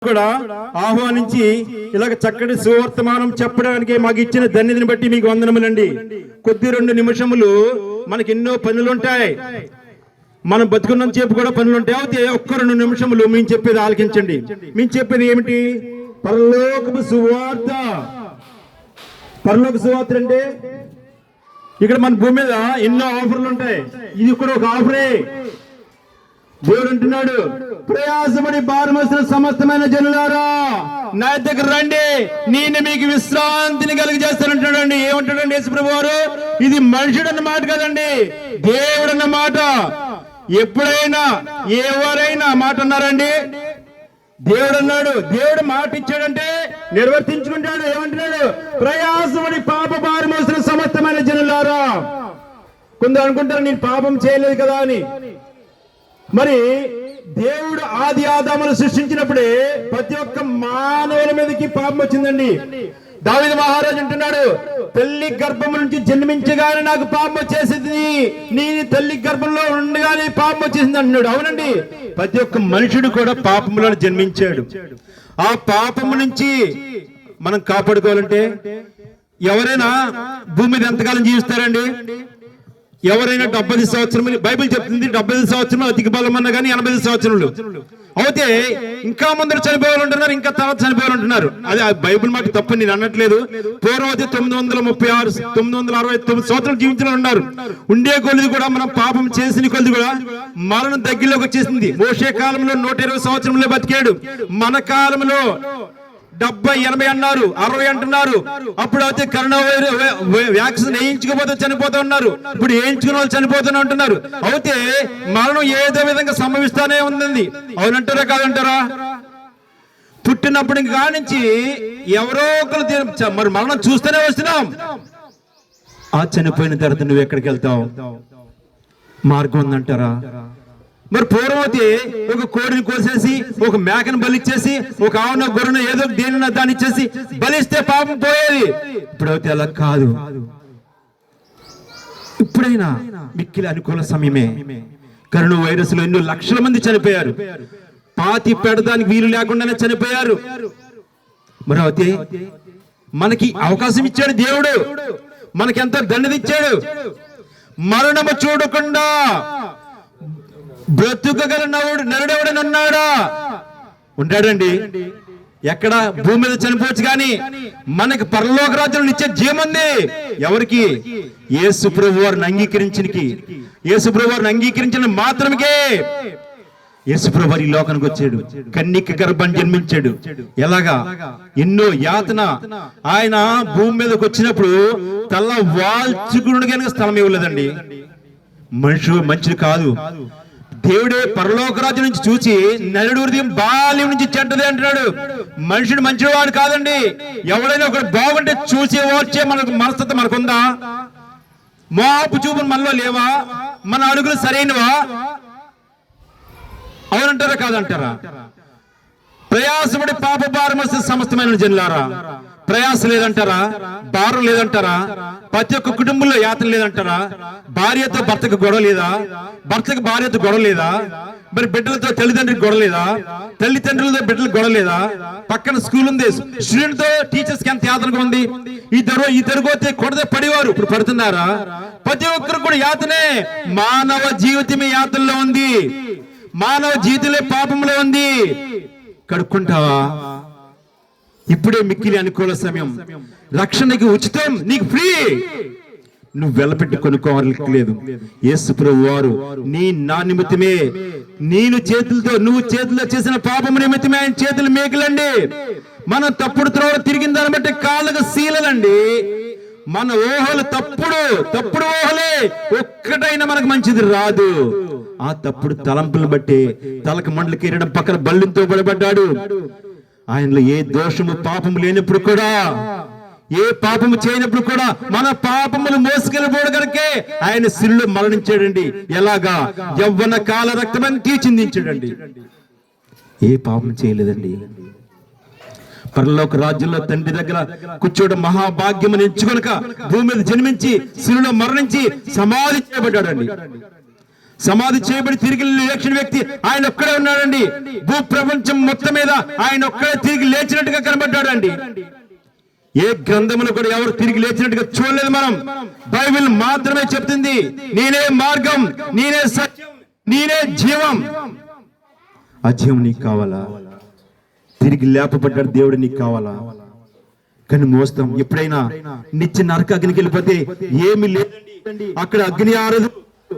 కూడా ఆహ్వానించి ఇలాగ చక్కటి సువర్తమానం చెప్పడానికి మాకు ఇచ్చిన ధన్యతని బట్టి మీకు వందనములండి. కొద్ది 2 నిమిషములు మనకి ఎన్నో పనులుంటాయి, మనం బతుకున్నంత సేపు కూడా పనులుంటాయి. అయితే ఒక్క 2 నిమిషములు మేము చెప్పేది ఆలకించండి. మేము చెప్పేది ఏమిటి? పరలోకపు సువార్త. పరలోక సువార్త అంటే ఇక్కడ మన భూమి మీద ఎన్నో ఆఫర్లు ఉంటాయి, ఇది కూడా ఒక ఆఫరే. దేవుడు అంటున్నాడు, ప్రయాసపడి భారమోసిన సమస్తమైన జనులారా నా దగ్గర రండి, నేను మీకు విశ్రాంతిని కలిగజేస్తానంటాడండి. ఏమంటాడండి యేసుప్రభు వారు? ఇది మనుషుడు అన్న మాట కదండి, దేవుడు అన్న మాట. ఎప్పుడైనా ఎవరైనా మాట అన్నారండి? దేవుడు అన్నాడు. దేవుడు మాట ఇచ్చాడంటే నిర్వర్తించుకుంటాడు. ఏమంటున్నాడు? ప్రయాసపడి పాప భారమోసిన సమస్తమైన జనులారా. కొందరు అనుకుంటారు నేను పాపం చేయలేదు కదా అని. మరి దేవుడు ఆది ఆదామును సృష్టించినప్పుడే ప్రతి ఒక్క మానవుల మీదకి పాపం వచ్చిందండి. దావీదు మహారాజు అంటున్నాడు, తల్లి గర్భం నుంచి జన్మించగానే నాకు పాపం వచ్చేసింది, నేను తల్లి గర్భంలో ఉండగానే పాపం వచ్చేసింది అంటున్నాడు. అవునండి, ప్రతి ఒక్క మనుషుడు కూడా పాపములను జన్మించాడు. ఆ పాపము నుంచి మనం కాపాడుకోవాలంటే ఎవరైనా భూమి మీద ఎంతకాలం జీవిస్తారండి? ఎవరైనా 70 సంవత్సరములు, బైబిల్ చెప్తుంది 70 సంవత్సరం అధిక బలం అన్నా కానీ 80 సంవత్సరములు. అయితే ఇంకా ముందర చనిపోవాలంటున్నారు, ఇంకా తర్వాత చనిపోవాలంటున్నారు. అది బైబిల్ మాట తప్పు నేను అనట్లేదు. పూర్వం అయితే 936 969 సంవత్సరాలు జీవించిన ఉన్నారు. ఉండే కొలిది కూడా మనం పాపం చేసిన కొలిది కూడా మరణం దగ్గరలోకి వచ్చేసింది. మోషే కాలంలో 120 సంవత్సరంలో బతికాడు. మన కాలంలో 70 80 అన్నారు, 60 అంటున్నారు. అప్పుడు అయితే కరోనా వ్యాక్సిన్ వేయించుకోపోతే చనిపోతా ఉన్నారు, ఇప్పుడు వేయించుకున్న వాళ్ళు చనిపోతూనే అంటున్నారు. అయితే మరణం ఏదో విధంగా సంభవిస్తానే ఉంది. అవునంటారా కాదంటారా? పుట్టినప్పటి కానించి ఎవరో ఒకరు మరి మరణం చూస్తూనే వస్తున్నాం. ఆ చనిపోయిన తర్వాత నువ్వు ఎక్కడికి వెళ్తావు? మార్గం ఉందంటారా? మరి పూర్వం అయితే ఒక కోడిని కోసేసి, ఒక మేకను బలిచ్చేసి, ఒక ఆవున గొర్రెను ఏదో దేనిన దాన్ని ఇచ్చేసి బలిస్తే పాపం పోయేది. ఇప్పుడైతే అలా కాదు. ఇప్పుడైనా మిక్కిలి అనుకూల సమయమే. కరోనా వైరస్ లో ఎన్నో లక్షల మంది చనిపోయారు, పాతి పెడడానికి వీలు లేకుండానే చనిపోయారు. మరి అయితే మనకి అవకాశం ఇచ్చాడు దేవుడు, మనకి ఎంత దండది ఇచ్చాడు. మరణము చూడకుండా బ్రతుకగల నరుడెవడనున్నాడా? ఉంటాడండి. ఎక్కడ? భూమి మీద చనిపోవచ్చు కానీ మనకి పరలోక రాజ్యంలో ఇచ్చే జీవముంది. ఎవరికి? యేసు ప్రభు వారిని అంగీకరించినకి, యేసు ప్రభు వారిని అంగీకరించిన మాత్రమే యేసు ప్రభు వారి లోకానికి వచ్చాడు. కన్యక గర్భం జన్మించాడు. ఎలాగా? ఎన్నో యాతన. ఆయన భూమి మీదకి వచ్చినప్పుడు తల వాల్చుకుని కనుక స్థలం ఇవ్వలేదండి. మనుషుడు కాదు, దేవుడే పరలోక రాజ్యం నుంచి చూసి నరుడు హృదయం బాల్యం నుంచి చెడ్డది అంటున్నాడు. మనుషుడు మంచివాడు కాదండి. ఎవడైనా ఒకడు బాగుంటే చూసి ఓర్చే మనస్తత్వం మనకుందా? మోహపు చూపులు మనలో లేవా? మన అడుగులు సరైనవా? అవునంటారా కాదంటారా? ప్రయాసపడి పాప భారమోసిన సమస్తమైన జనులారా. ప్రయాస లేదంటారా? భారం లేదంటారా? ప్రతి ఒక్క కుటుంబంలో యాతన లేదంటారా? భార్యతో భర్తకు గొడవ లేదా? భర్తకు భార్యతో గొడవ లేదా? మరి బిడ్డలతో తల్లిదండ్రులకు గొడవ లేదా? తల్లిదండ్రులతో బిడ్డలకు గొడవ లేదా? పక్కన స్కూల్ ఉంది, స్టూడెంట్ తో టీచర్స్ కి ఎంత యాతనగా ఉంది. ఇద్దరు పోతే కొడదే పడేవారు, ఇప్పుడు పడుతున్నారా? ప్రతి ఒక్కరు కూడా యాతనే. మానవ జీవితమే యాతనలో ఉంది, మానవ జీవితంలో పాపంలో ఉంది. కడుక్కుంటావా? ఇప్పుడే మిక్కిలి అనుకూల సమయం. రక్షణకి ఉచితం, నీకు ఫ్రీ. నువ్వు వెలపెట్టి కొనుక్కోవాలి లేదు. యేసు ప్రభు వారు నా నిమిత్తమే, నువ్వు చేతుల్లో చేసిన పాపము నిమిత్తమే ఆయన చేతులు మేకులండి. మనం తప్పుడు త్రోవ తిరిగిన దాన్ని బట్టి కాళ్ళకు శీలలండి. మన ఊహలు తప్పుడు ఊహలే. ఒక్కటైనా మనకు మంచిది రాదు. ఆ తప్పుడు తలంపులను బట్టి తలకు మండలి కిరీటం పక్కన బల్లింతో పడబడ్డాడు. ఆయనలో ఏ దోషము పాపము లేనప్పుడు కూడా, ఏ పాపము చేయనప్పుడు కూడా మన పాపములు మోసుకెళ్ళిపోవడం కనుకే ఆయన శిలువలో మరణించాడండి. ఎలాగా? యవ్వన కాల రక్తమని తీర్చిదించాడండి. ఏ పాపం చేయలేదండి. పరలోక రాజ్యంలో తండ్రి దగ్గర కూర్చోవడం మహాభాగ్యం ఎంచుకొనక భూమి మీద జన్మించి శిలువలో మరణించి సమాధి చేయబడ్డాడండి. సమాధి చేయబడి తిరిగి లేచిన వ్యక్తి ఆయన ఒక్కడే ఉన్నాడండి. భూ ప్రపంచం మొత్తం మీద ఆయన ఒక్కడే తిరిగి లేచినట్టుగా కనబడ్డాడండి. ఏ గ్రంథములు కూడా ఎవరు తిరిగి లేచినట్టుగా చూడలేదు. మనం బైబిల్ మాత్రమే చెప్తుంది, నేనే మార్గం, నేనే సత్యం, నేనే జీవం. ఆ జీవం నీకు కావాలా? తిరిగి లేపబడ్డాడు దేవుడు, నీకు కావాలా? కానీ మోస్తాం. ఎప్పుడైనా నిత్య నరక అగ్నికి వెళ్ళిపోతే ఏమి లేదండి, అక్కడ అగ్ని ఆరదు,